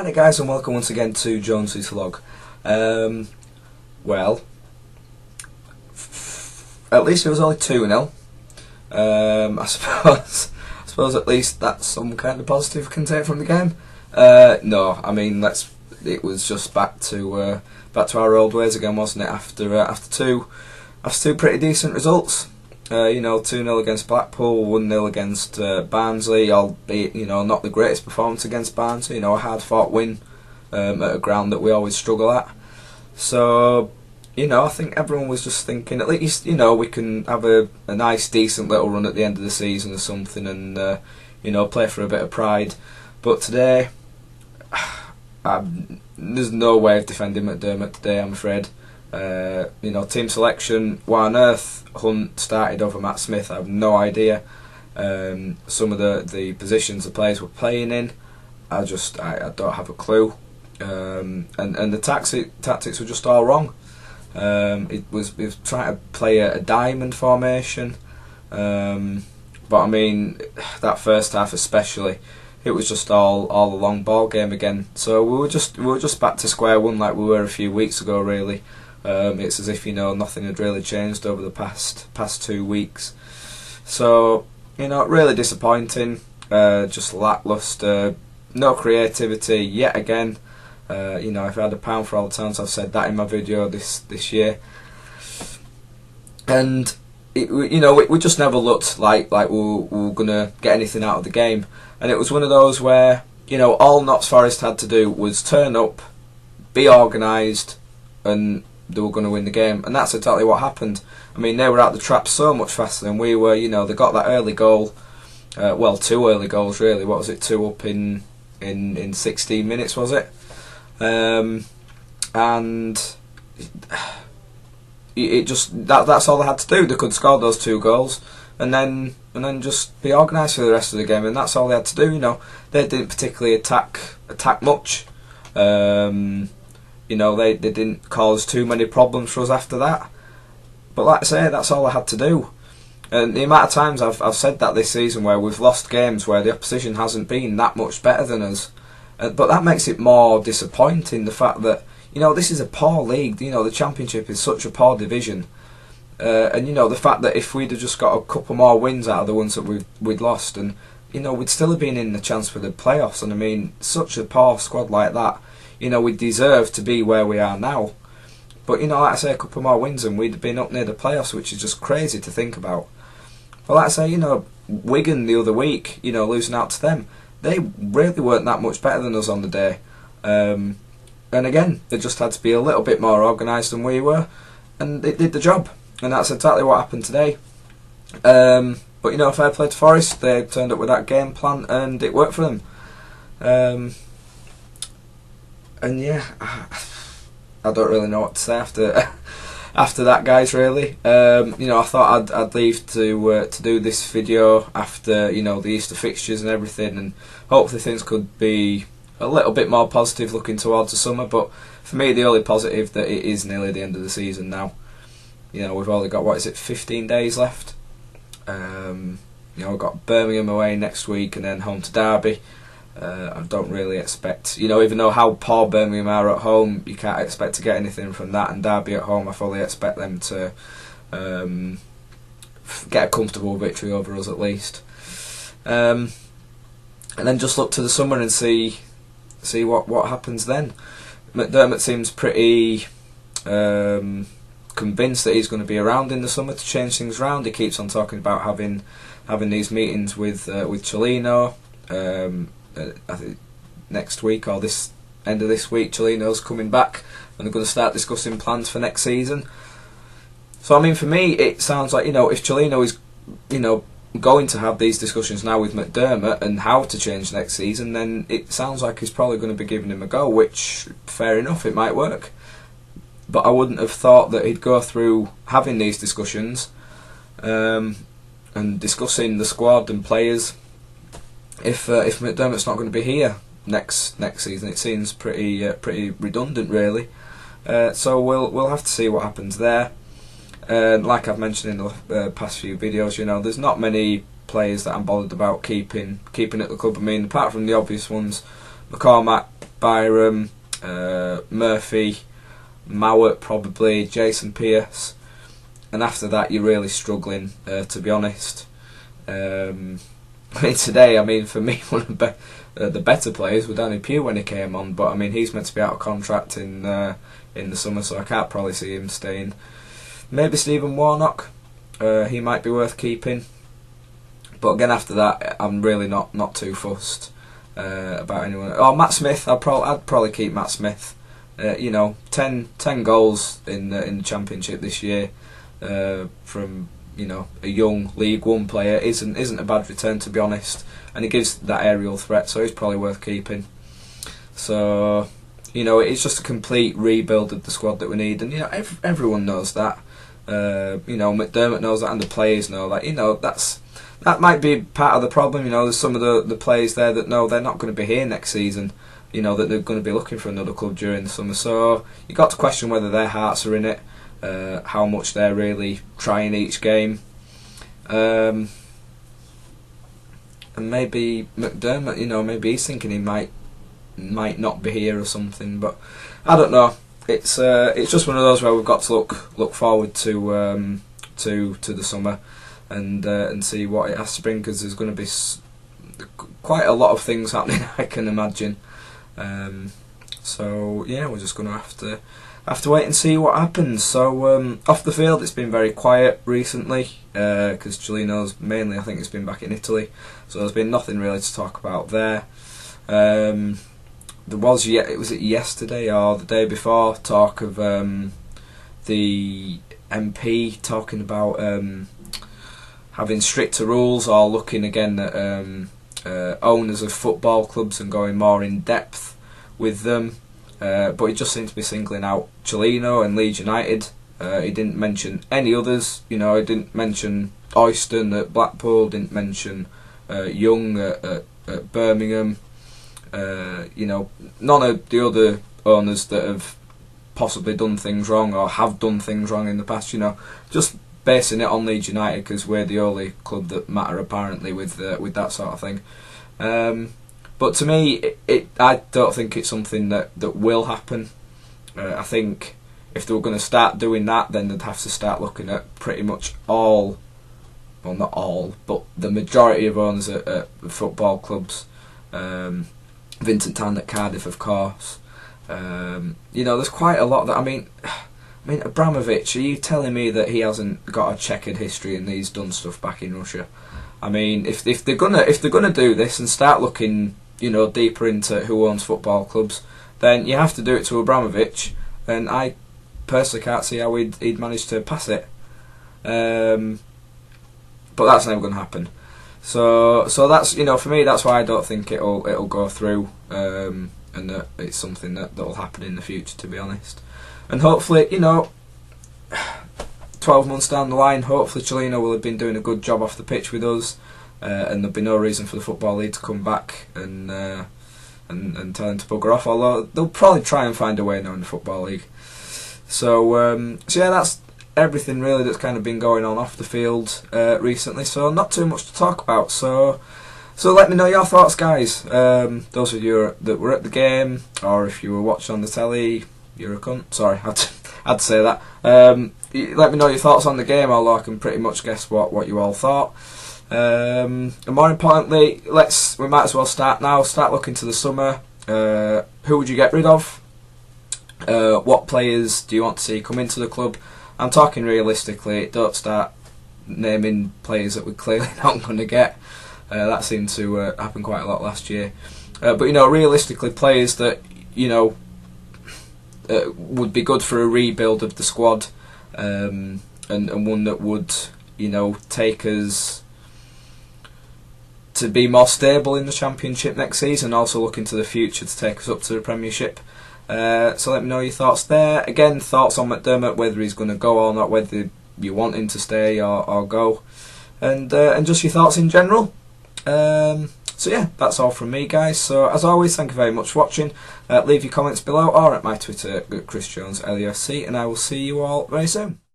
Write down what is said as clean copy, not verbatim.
Hi there guys, and welcome once again to Jonesy's vlog. Well, at least it was only 2-0. I suppose at least that's some kind of positive we can take from the game. No, I mean it was just back to our old ways again, wasn't it? After two pretty decent results. 2-0 against Blackpool, 1-0 against Barnsley, albeit, not the greatest performance against Barnsley, a hard-fought win at a ground that we always struggle at. So, I think everyone was just thinking, at least, we can have a nice, decent little run at the end of the season or something and, play for a bit of pride. But today, there's no way of defending McDermott today, I'm afraid. Team selection, why on earth Hunt started over Matt Smith, I have no idea. Some of the positions the players were playing in, I don't have a clue. And the tactics were just all wrong. It was trying to play a diamond formation, but I mean that first half especially, it was just all a long ball game again. So we were just back to square one like we were a few weeks ago, really. It's as if nothing had really changed over the past 2 weeks. So really disappointing. Just lacklustre. No creativity yet again. If I had £1 for all the times I've said that in my video this year, and we just never looked like we were gonna get anything out of the game. And it was one of those where all Notts Forest had to do was turn up, be organised, and they were going to win the game, and that's exactly what happened. I mean, they were out the trap so much faster than we were. They got that early goal, well, 2 early goals really. What was it? 2 up in 16 minutes, was it? And it just that's all they had to do. They could score those 2 goals, and then just be organised for the rest of the game, and that's all they had to do. They didn't particularly attack much. They didn't cause too many problems for us after that. But like I say, that's all I had to do. And the amount of times I've said that this season where we've lost games where the opposition hasn't been that much better than us. But that makes it more disappointing, the fact that, this is a poor league. The Championship is such a poor division. And, the fact that if we'd have just got a couple more wins out of the ones that we'd lost, and, we'd still have been in the chance for the playoffs. And I mean, such a poor squad like that, we deserve to be where we are now. But, like I say, a couple more wins and we'd have been up near the playoffs, which is just crazy to think about. But like I say, Wigan the other week, losing out to them, they really weren't that much better than us on the day. And again, they just had to be a little bit more organised than we were, and it did the job. And that's exactly what happened today. But, fair play to Forest, they turned up with that game plan and it worked for them. And yeah, I don't really know what to say after that, guys. Really, I thought I'd leave to do this video after the Easter fixtures and everything, and hopefully things could be a little bit more positive looking towards the summer. But for me, the only positive that it is nearly the end of the season now. We've only got 15 days left. We've got Birmingham away next week and then home to Derby. I don't really expect, even though how poor Birmingham are at home, you can't expect to get anything from that. And Derby at home, I fully expect them to get a comfortable victory over us at least. And then just look to the summer and see what happens then. McDermott seems pretty convinced that he's going to be around in the summer to change things around. He keeps on talking about having these meetings with Cellino. I think next week or this end of this week, Cellino's coming back and they're going to start discussing plans for next season. So I mean, for me, it sounds like if Cellino is going to have these discussions now with McDermott and how to change next season, then it sounds like he's probably going to be giving him a go. Which, fair enough, it might work. But I wouldn't have thought that he'd go through having these discussions and discussing the squad and players if McDermott's not going to be here next season. It seems pretty redundant, really. So we'll have to see what happens there. Like I've mentioned in the past few videos, there's not many players that I'm bothered about keeping at the club. I mean, apart from the obvious ones, McCormack, Byram, Murphy, Mowat probably, Jason Pearce, and after that you're really struggling, to be honest. I mean, today, I mean, for me, one of the better players was Danny Pugh when he came on, but I mean, he's meant to be out of contract in the summer, so I can't probably see him staying. Maybe Stephen Warnock, he might be worth keeping, but again, after that, I'm really not too fussed about anyone. Oh, Matt Smith, I'd probably keep Matt Smith. 10 goals in the Championship this year from a young League One player isn't a bad return, to be honest, and it gives that aerial threat, so he's probably worth keeping. So it's just a complete rebuild of the squad that we need, and everyone knows that. McDermott knows that, and the players know that. That might be part of the problem. There's some of the players there that know they're not going to be here next season. That they're going to be looking for another club during the summer. So you got to question whether their hearts are in it, how much they're really trying each game, and maybe McDermott. Maybe he's thinking he might not be here or something. But I don't know. It's just one of those where we've got to look forward to the summer and see what it has to bring, because there's going to be quite a lot of things happening, I can imagine. So yeah, we're just going to have to wait and see what happens. So off the field, it's been very quiet recently, because Cellino's mainly, I think, it's been back in Italy, so there's been nothing really to talk about there. There was it yesterday or the day before, talk of the MP talking about having stricter rules, or looking again at owners of football clubs and going more in depth with them. But he just seemed to be singling out Cellino and Leeds United. He didn't mention any others. He didn't mention Oyston at Blackpool, didn't mention Young at Birmingham. None of the other owners that have possibly done things wrong or have done things wrong in the past. Just basing it on Leeds United, because we're the only club that matter apparently with that sort of thing. But to me, I don't think it's something that will happen. I think if they were going to start doing that, then they'd have to start looking at pretty much all, well, not all, but the majority of owners at football clubs. Vincent Tan at Cardiff, of course. There's quite a lot that, I mean, Abramovich, are you telling me that he hasn't got a checkered history and he's done stuff back in Russia? I mean, if they're gonna do this and start looking, deeper into who owns football clubs, then you have to do it to Abramovich, and I personally can't see how he'd manage to pass it. But that's never going to happen. So that's, for me, that's why I don't think it'll go through, and that it's something that'll happen in the future, to be honest. And hopefully, 12 months down the line, hopefully Cellino will have been doing a good job off the pitch with us, and there'll be no reason for the Football League to come back and tell him to bugger off, although they'll probably try and find a way now in the Football League. So yeah, that's everything really that's kind of been going on off the field recently, so not too much to talk about. So let me know your thoughts, guys. Those of you that were at the game, or if you were watching on the telly, you're a cunt. Sorry, I had to say that. Let me know your thoughts on the game, although I can pretty much guess what you all thought. And more importantly, we might as well start now. Start looking to the summer. Who would you get rid of? What players do you want to see come into the club? I'm talking realistically. Don't start naming players that we're clearly not going to get. That seemed to happen quite a lot last year. But realistically, players that would be good for a rebuild of the squad, and one that would take us to be more stable in the Championship next season, also look into the future to take us up to the Premiership. So let me know your thoughts there. Again, thoughts on McDermott, whether he's going to go or not, whether you want him to stay or go, and just your thoughts in general. So yeah, that's all from me, guys. So as always, thank you very much for watching. Leave your comments below or at my Twitter, Chris Jones LUFC, and I will see you all very soon.